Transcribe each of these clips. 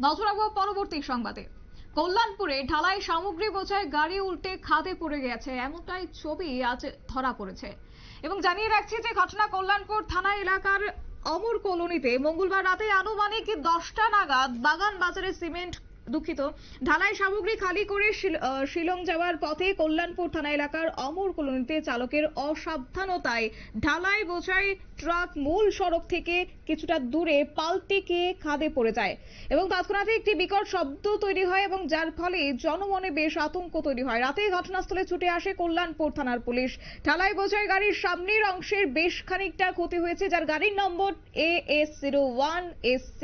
নজর রাখবো পরবর্তী সংবাদে। কল্যাণপুরে ঢালাই সামগ্রী বোঝাই গাড়ি উল্টে খাদে পড়ে গেছে, এমনটাই ছবি আজ ধরা পড়েছে। এবং জানিয়ে রাখছি যে ঘটনা কল্যাণপুর থানা এলাকার অমর কলোনিতে মঙ্গলবার রাতে আনুমানিক 10টা নাগাদ বাগান বাজারে ঢালাই সামগ্রী খালি করে শিলং যাওয়ার পথে কল্যাণপুর থানা এলাকার অমর কলোনিতে চালকের অসাবধানতায় ঢালাই বোঝাই ট্রাক মূল সড়ক থেকে কিছুটা দূরে পাল্টে খেয়ে খাদে পড়ে যায় এবং তৎক্ষণাৎ একটি বিকট শব্দ তৈরি হয় এবং যার ফলে জনমনে বেশ আতঙ্ক তৈরি হয়। রাতে ঘটনাস্থলে ছুটে আসে কল্যাণপুর থানার পুলিশ। ঢালাই বোঝাই গাড়ির সামনের অংশের বেশ খানিকটা ক্ষতি হয়েছে, যার গাড়ির নম্বর AS01SC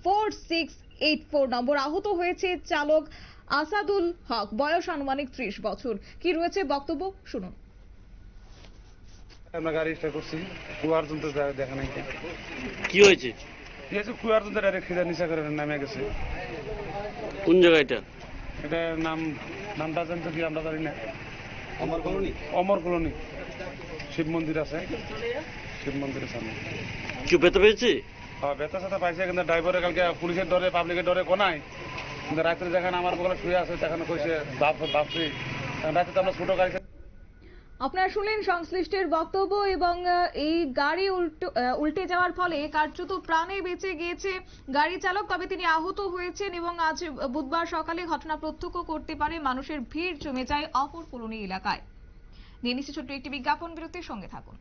4684 নম্বর। আহত হয়েছে চালক আসাদুল হক, বয়স আনুমানিক 30 বছর। কি রয়েছে বক্তব্য শুনুন। আমরা গাড়ি স্টার্ট করছি, কুয়ার যন্ত্র দেখা নাই। কি হয়েছে? ঠিক আছে, কুয়ার যন্ত্র ডাইরেক্ট খিদা নিচা করে নামে গেছে। কোন জায়গাটা? এটা নামটা জানতো কি আমরা জানি না। অমর কলোনি শিব মন্দির আছে, শিব মন্দিরের সামনে। কেউ ব্যথা পেয়েছে? হ্যাঁ, ব্যথা সাথে পাইছে, কিন্তু ড্রাইভারের কালকে পুলিশের ডরে পাবলিকের ডরে কোনায়, কিন্তু রাত্রে যেখানে আমার বগলে শুয়ে আছে সেখানে কইছে ভাবছি রাত্রে তো আমরা ছোট গাড়ি। আপনারা শুনলেন সংশ্লিষ্টের বক্তব্য এবং এই গাড়ি উল্টে যাওয়ার ফলে কার্যত প্রাণে বেঁচে গিয়েছে গাড়ি চালক, তবে তিনি আহত হয়েছেন এবং আজ বুধবার সকালে ঘটনা প্রত্যক্ষ করতে পারে মানুষের ভিড় জমে যায় অমর কলোনি এলাকায়। নিয়ে নিচ্ছে ছোট্ট একটি বিজ্ঞাপন, বিরতির সঙ্গে থাকুন।